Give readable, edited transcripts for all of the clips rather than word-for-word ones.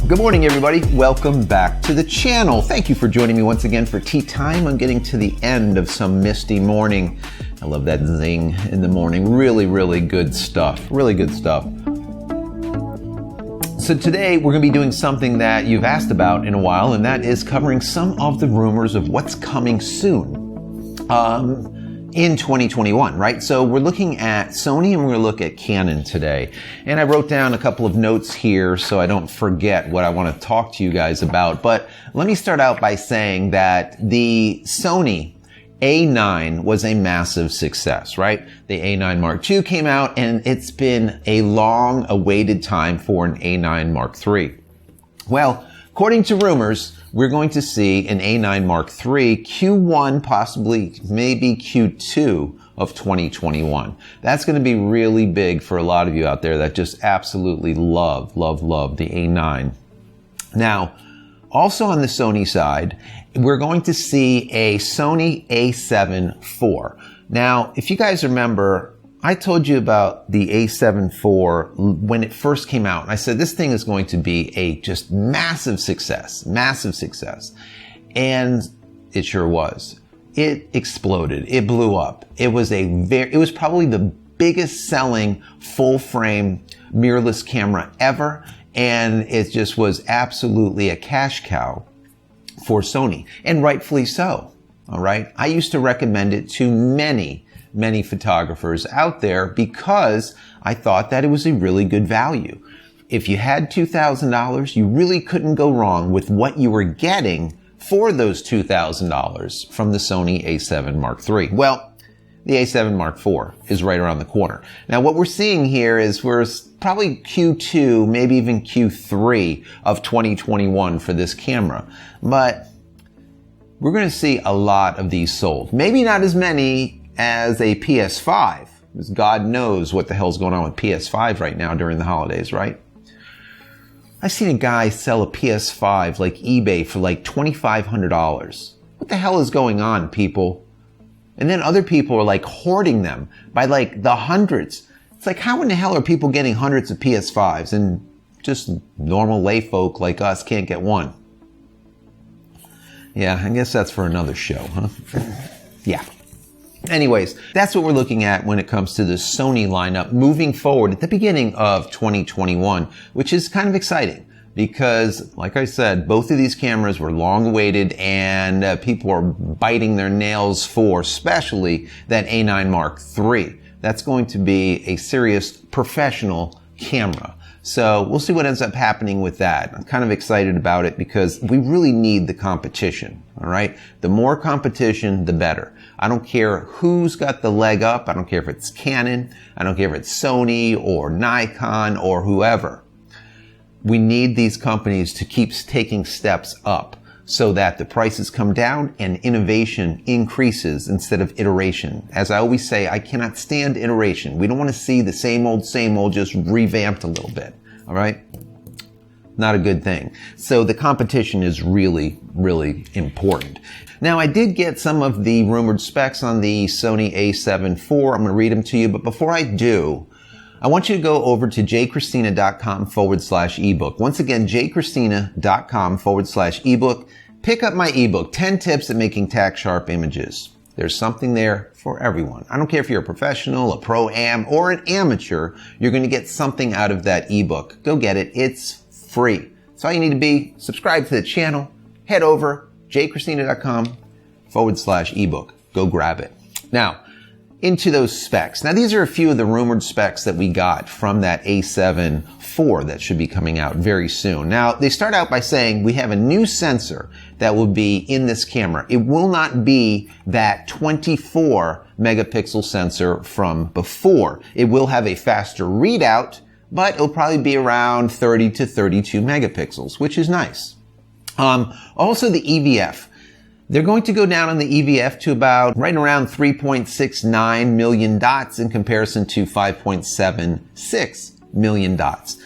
Good morning, everybody. Welcome back to the channel. Thank you for joining me once again for tea time. I'm getting to the end of some misty morning. I love that zing in the morning. Really, really good stuff. Really good stuff. So today we're going to be doing something that you've asked about in a while, and that is covering some of the rumors of what's coming soon in 2021, right? So we're looking at Sony and we're going to look at Canon today. And I wrote down a couple of notes here so I don't forget what I want to talk to you guys about. But let me start out by saying that the Sony A9 was a massive success, right? The A9 Mark II came out and it's been a long awaited time for an A9 Mark III. Well, according to rumors, we're going to see an A9 Mark III Q1, possibly maybe Q2 of 2021. That's going to be really big for a lot of you out there that just absolutely love the A9. Now, also on the Sony side, we're going to see a Sony A7IV. Now, if you guys remember, I told you about the A7IV when it first came out. And I said, this thing is going to be a just massive success. And it sure was. It exploded. It blew up. It was probably the biggest selling full frame mirrorless camera ever. And it just was absolutely a cash cow for Sony, and rightfully so. All right. I used to recommend it to many photographers out there because I thought that it was a really good value. If you had $2,000, you really couldn't go wrong with what you were getting for those $2,000 from the Sony A7 Mark III. Well, the A7 Mark IV is right around the corner. Now, what we're seeing here is we're probably Q2, maybe even Q3 of 2021 for this camera. But we're going to see a lot of these sold. Maybe not as many as a PS5, because God knows what the hell's going on with PS5 right now during the holidays, right? I've seen a guy sell a PS5 like eBay for like $2,500. What the hell is going on, people? And then other people are like hoarding them by like the hundreds. It's like, how in the hell are people getting hundreds of PS5s and just normal lay folk like us can't get one? Yeah, I guess that's for another show, huh? Yeah. Anyways, that's what we're looking at when it comes to the Sony lineup moving forward at the beginning of 2021, which is kind of exciting because, like I said, both of these cameras were long awaited and people are biting their nails for, especially that A9 Mark III. That's going to be a serious professional camera. So we'll see what ends up happening with that. I'm kind of excited about it because we really need the competition, all right? The more competition, the better. I don't care who's got the leg up. I don't care if it's Canon. I don't care if it's Sony or Nikon or whoever. We need these companies to keep taking steps up so that the prices come down and innovation increases instead of iteration. As I always say, I cannot stand iteration. We don't want to see the same old, just revamped a little bit. All right? Not a good thing. So the competition is really, really important. Now, I did get some of the rumored specs on the Sony A7 IV. I'm going to read them to you. But before I do, I want you to go over to JCristina.com/ebook. Once again, JCristina.com/ebook. Pick up my ebook, 10 Tips at Making Tack-Sharp Images. There's something there for everyone. I don't care if you're a professional, a pro-am, or an amateur, you're going to get something out of that ebook. Go get it. It's free. That's all you need to be. Subscribe to the channel. Head over, JCristina.com/ebook. Go grab it. Now, into those specs. Now, these are a few of the rumored specs that we got from that A7 IV that should be coming out very soon. Now, they start out by saying we have a new sensor that will be in this camera. It will not be that 24 megapixel sensor from before. It will have a faster readout, but it'll probably be around 30 to 32 megapixels, which is nice. Also the EVF. They're going to go down on the EVF to about right around 3.69 million dots in comparison to 5.76 million dots.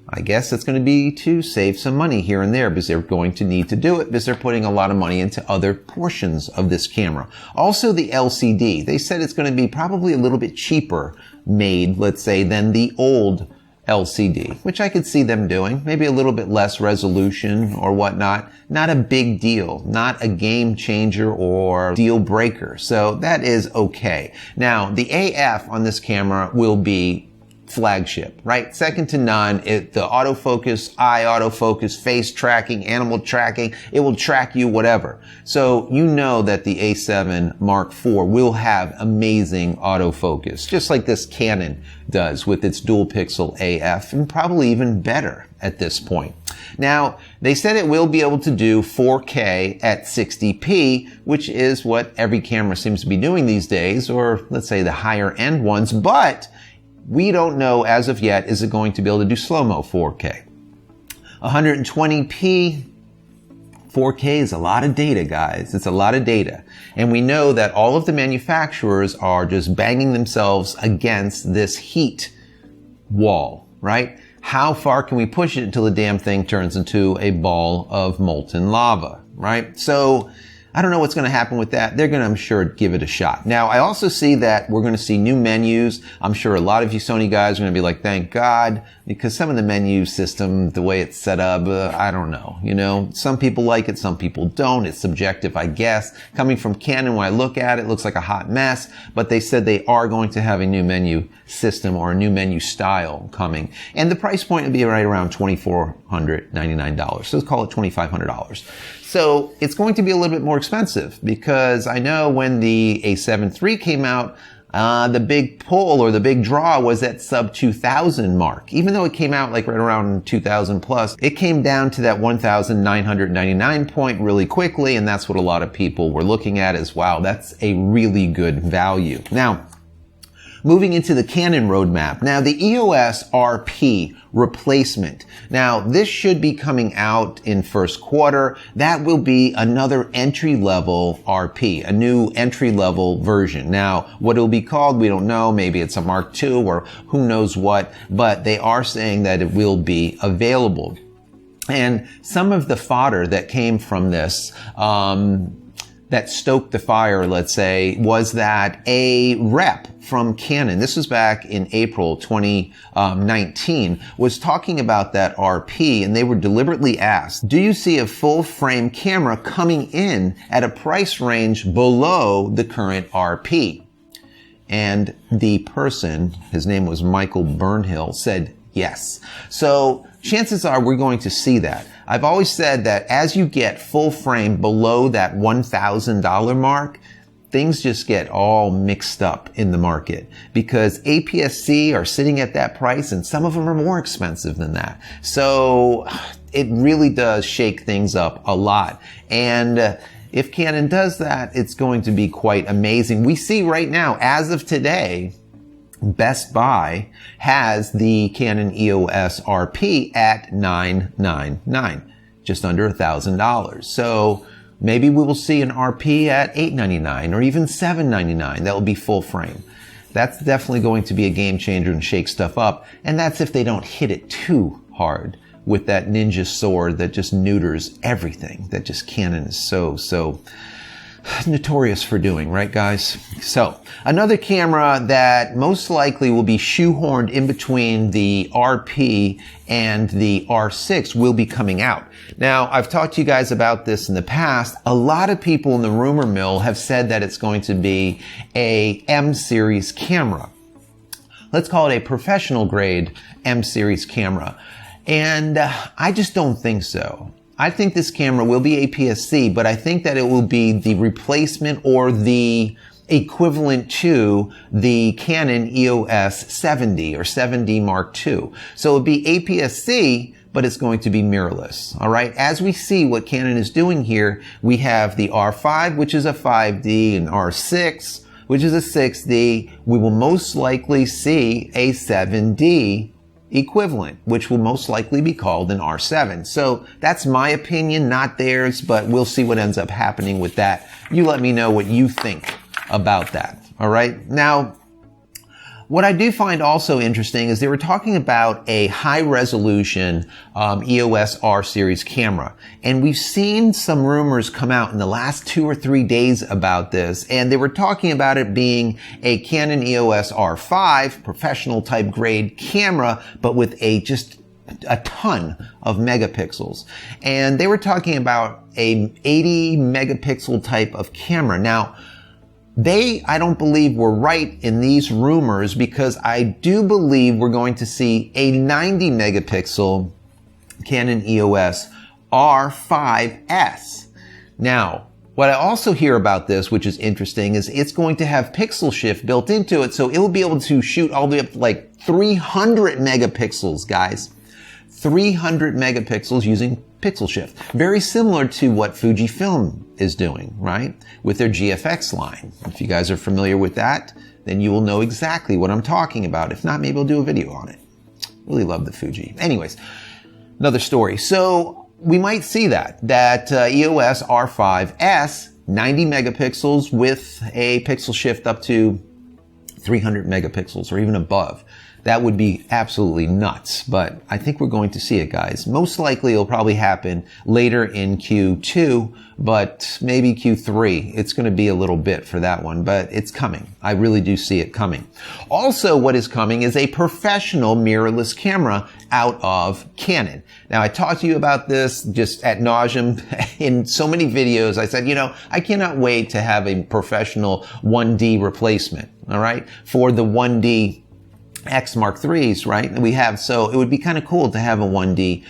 I guess it's going to be to save some money here and there because they're going to need to do it because they're putting a lot of money into other portions of this camera. Also the LCD. They said it's going to be probably a little bit cheaper made, let's say, than the old LCD, which I could see them doing. Maybe a little bit less resolution or whatnot. Not a big deal. Not a game changer or deal breaker. So that is okay. Now, the AF on this camera will be flagship, right? Second to none. The autofocus, eye autofocus, face tracking, animal tracking, it will track you whatever. So you know that the A7 Mark IV will have amazing autofocus, just like this Canon does with its dual pixel AF, and probably even better at this point. Now, they said it will be able to do 4K at 60p, which is what every camera seems to be doing these days, or let's say the higher end ones, but we don't know as of yet, is it going to be able to do slow-mo 4K? 120p, 4K is a lot of data, guys. It's a lot of data. And we know that all of the manufacturers are just banging themselves against this heat wall, right? How far can we push it until the damn thing turns into a ball of molten lava, right? So I don't know what's going to happen with that. They're going to, I'm sure, give it a shot. Now, I also see that we're going to see new menus. I'm sure a lot of you Sony guys are going to be like, thank God, because some of the menu system, the way it's set up, I don't know. You know, some people like it, some people don't. It's subjective, I guess. Coming from Canon, when I look at it, it looks like a hot mess, but they said they are going to have a new menu system or a new menu style coming. And the price point would be right around $2,499. So let's call it $2,500. So it's going to be a little bit more expensive because I know when the A7 III came out, the big pull or the big draw was that sub 2,000 mark. Even though it came out like right around 2,000 plus, it came down to that 1,999 point really quickly, and that's what a lot of people were looking at as, wow, that's a really good value. Now, moving into the Canon roadmap. Now, the EOS RP replacement. Now, this should be coming out in first quarter. That will be another entry-level RP, a new entry-level version. Now, what it'll be called, we don't know. Maybe it's a Mark II or who knows what, but they are saying that it will be available. And some of the fodder that came from this, that stoked the fire, let's say, was that a rep from Canon, this was back in April 2019, was talking about that RP, and they were deliberately asked, do you see a full frame camera coming in at a price range below the current RP? And the person, his name was Michael Burnhill, said yes. So chances are we're going to see that. I've always said that as you get full frame below that $1,000 mark, things just get all mixed up in the market because APS-C are sitting at that price and some of them are more expensive than that. So it really does shake things up a lot. And if Canon does that, it's going to be quite amazing. We see right now, as of today, Best Buy has the Canon EOS RP at $999, just under $1,000. So maybe we will see an RP at $899 or even $799. That will be full frame. That's definitely going to be a game changer and shake stuff up. And that's if they don't hit it too hard with that ninja sword that just neuters everything that just Canon is so notorious for doing, right, guys? So another camera that most likely will be shoehorned in between the RP and the R6 will be coming out. Now, I've talked to you guys about this in the past. A lot of people in the rumor mill have said that it's going to be a M series camera. Let's call it a professional grade M series camera. And I just don't think so. I think this camera will be APS-C, but I think that it will be the replacement or the equivalent to the Canon EOS 70 or 7D Mark II. So it'll be APS-C, but it's going to be mirrorless. All right. As we see what Canon is doing here, we have the R5, which is a 5D, and R6, which is a 6D. We will most likely see a 7D equivalent, which will most likely be called an R7. So that's my opinion, not theirs, but we'll see what ends up happening with that. You let me know what you think about that. All right. Now, What I do find also interesting is they were talking about a high resolution EOS R series camera. And we've seen some rumors come out in the last 2 or 3 days about this. And they were talking about it being a Canon EOS R5 professional type grade camera, but with just a ton of megapixels. And they were talking about a 80 megapixel type of camera. Now, I don't believe were right in these rumors, because I do believe we're going to see a 90 megapixel Canon EOS R5S. Now, what I also hear about this, which is interesting, is it's going to have pixel shift built into it, so it will be able to shoot all the way up to like 300 megapixels, guys. 300 megapixels using pixel shift. Very similar to what Fujifilm is doing, right? With their GFX line. If you guys are familiar with that, then you will know exactly what I'm talking about. If not, maybe I'll do a video on it. Really love the Fuji. Anyways, another story. So we might see that EOS R5S, 90 megapixels with a pixel shift up to 300 megapixels or even above. That would be absolutely nuts, but I think we're going to see it, guys. Most likely it'll probably happen later in Q2, but maybe Q3. It's going to be a little bit for that one, but it's coming. I really do see it coming. Also, what is coming is a professional mirrorless camera out of Canon. Now, I talked to you about this just ad nauseum in so many videos. I said, I cannot wait to have a professional 1D replacement, all right, for the 1D X Mark IIIs, right? We have, so it would be kind of cool to have a 1D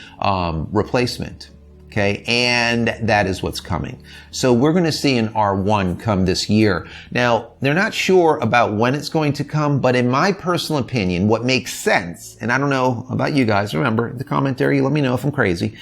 replacement. Okay, and that is what's coming. So we're going to see an R1 come this year. Now, they're not sure about when it's going to come, but in my personal opinion, what makes sense, and I don't know about you guys, remember, the commentary, let me know if I'm crazy,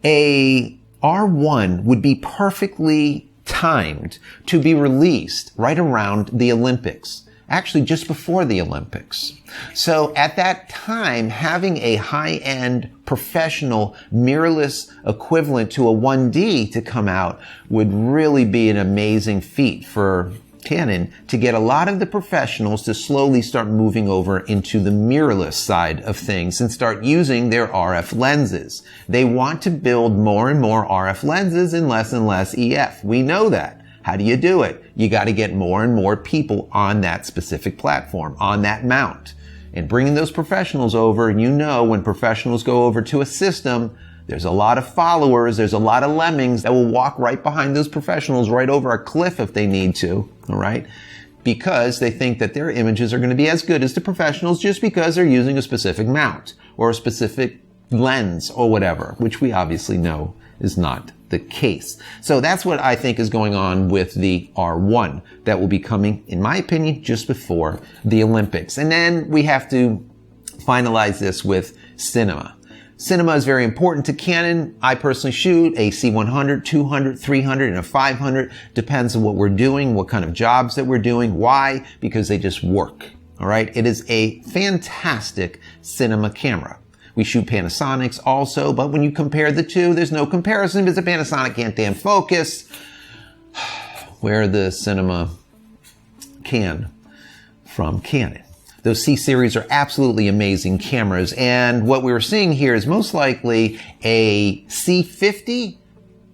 a R1 would be perfectly timed to be released right around the Olympics. Actually, just before the Olympics. So at that time, having a high-end professional mirrorless equivalent to a 1D to come out would really be an amazing feat for Canon to get a lot of the professionals to slowly start moving over into the mirrorless side of things and start using their RF lenses. They want to build more and more RF lenses and less EF. We know that. How do you do it? You got to get more and more people on that specific platform, on that mount. And bringing those professionals over, and when professionals go over to a system, there's a lot of followers, there's a lot of lemmings that will walk right behind those professionals right over a cliff if they need to, all right? Because they think that their images are going to be as good as the professionals just because they're using a specific mount or a specific lens or whatever, which we obviously know is not the case. So that's what I think is going on with the R1 that will be coming, in my opinion, just before the Olympics. And then we have to finalize this with cinema. Cinema is very important to Canon. I personally shoot a C100, 200, 300, and a 500. Depends on what we're doing, what kind of jobs that we're doing. Why? Because they just work. All right. It is a fantastic cinema camera. We shoot Panasonics also, but when you compare the two, there's no comparison because the Panasonic can't damn focus. Where the cinema can from Canon. Those C-series are absolutely amazing cameras, and what we were seeing here is most likely a C50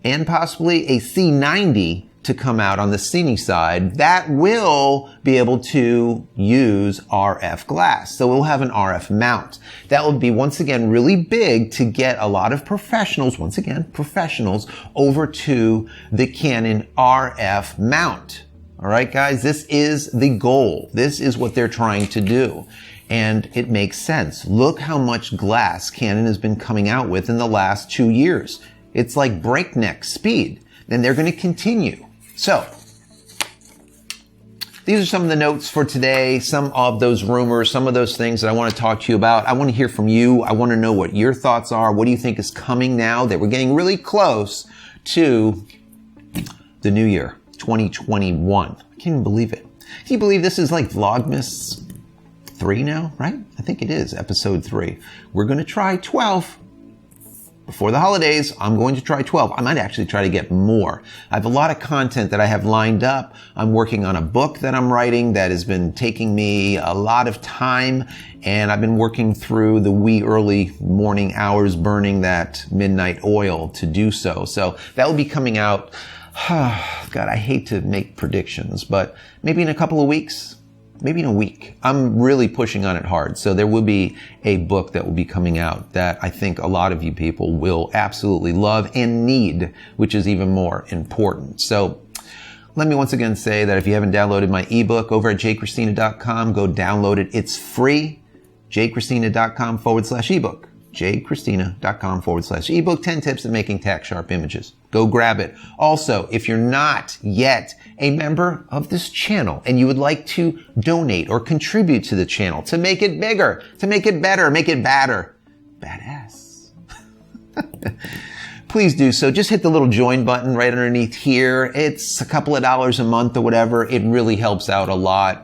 and possibly a C90 to come out on the Cine side that will be able to use RF glass. So we'll have an RF mount. That will be, once again, really big to get a lot of professionals, once again, professionals, over to the Canon RF mount. All right, guys, this is the goal. This is what they're trying to do. And it makes sense. Look how much glass Canon has been coming out with in the last 2 years. It's like breakneck speed. And they're going to continue. So, these are some of the notes for today, some of those rumors, some of those things that I want to talk to you about. I want to hear from you. I want to know what your thoughts are. What do you think is coming now that we're getting really close to the new year, 2021? I can't even believe it. Can you believe this is like Vlogmas 3 now, right? I think it is, episode 3. We're going to try 12. before the holidays, I'm going to try 12. I might actually try to get more. I have a lot of content that I have lined up. I'm working on a book that I'm writing that has been taking me a lot of time, and I've been working through the wee early morning hours burning that midnight oil to do so. So that will be coming out, God, I hate to make predictions, but maybe in a couple of weeks. Maybe in a week. I'm really pushing on it hard. So there will be a book that will be coming out that I think a lot of you people will absolutely love and need, which is even more important. So let me once again say that if you haven't downloaded my ebook over at JCristina.com, go download it. It's free. JCristina.com/ebook. JCristina.com/ebook. 10 tips in making tax sharp images. Go grab it. Also, if you're not yet a member of this channel and you would like to donate or contribute to the channel to make it bigger, to make it better, make it badder, badass, please do so. Just hit the little join button right underneath here. It's a couple of dollars a month or whatever. It really helps out a lot.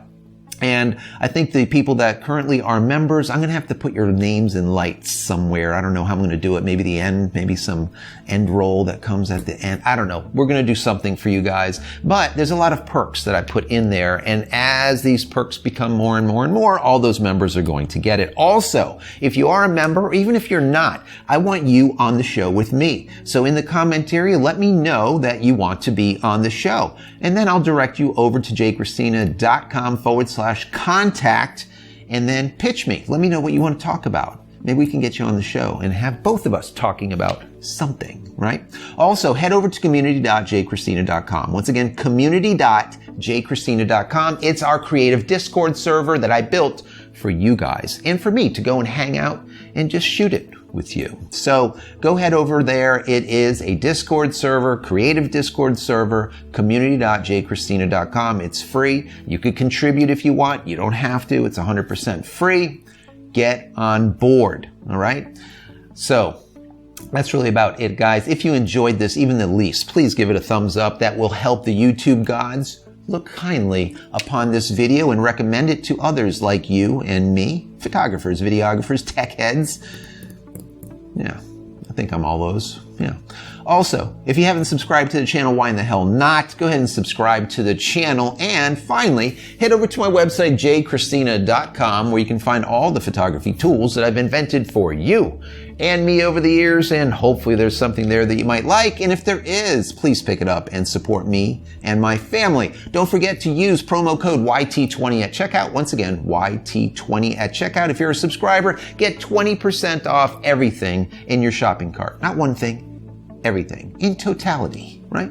And I think the people that currently are members, I'm going to have to put your names in lights somewhere. I don't know how I'm going to do it. Maybe the end, maybe some end roll that comes at the end. I don't know. We're going to do something for you guys. But there's a lot of perks that I put in there. And as these perks become more and more and more, all those members are going to get it. Also, if you are a member, or even if you're not, I want you on the show with me. So in the comment area, let me know that you want to be on the show. And then I'll direct you over to jcristina.com/contact and then pitch me. Let me know what you want to talk about. Maybe we can get you on the show and have both of us talking about something, right? Also, head over to community.jcristina.com. Once again, community.jcristina.com. It's our creative Discord server that I built for you guys and for me to go and hang out and just shoot it with you. So go head over there. It is a Discord server, creative Discord server, community.jcristina.com. It's free. You could contribute if you want. You don't have to. It's 100% free. Get on board. All right. So that's really about it, guys. If you enjoyed this, even the least, please give it a thumbs up. That will help the YouTube gods look kindly upon this video and recommend it to others like you and me, photographers, videographers, tech heads. Yeah, I think I'm all those. Yeah. Also, if you haven't subscribed to the channel, why in the hell not? Go ahead and subscribe to the channel. And finally, head over to my website, JCristina.com, where you can find all the photography tools that I've invented for you and me over the years. And hopefully there's something there that you might like. And if there is, please pick it up and support me and my family. Don't forget to use promo code YT20 at checkout. Once again, YT20 at checkout. If you're a subscriber, get 20% off everything in your shopping cart. Not one thing. Everything in totality, right?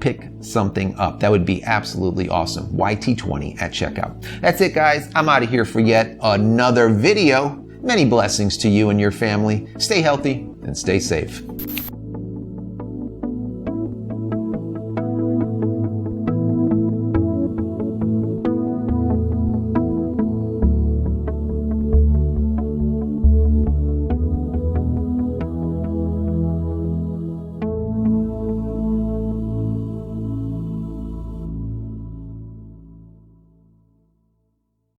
Pick something up. That would be absolutely awesome. YT20 at checkout. That's it, guys. I'm out of here for yet another video. Many blessings to you and your family. Stay healthy and stay safe.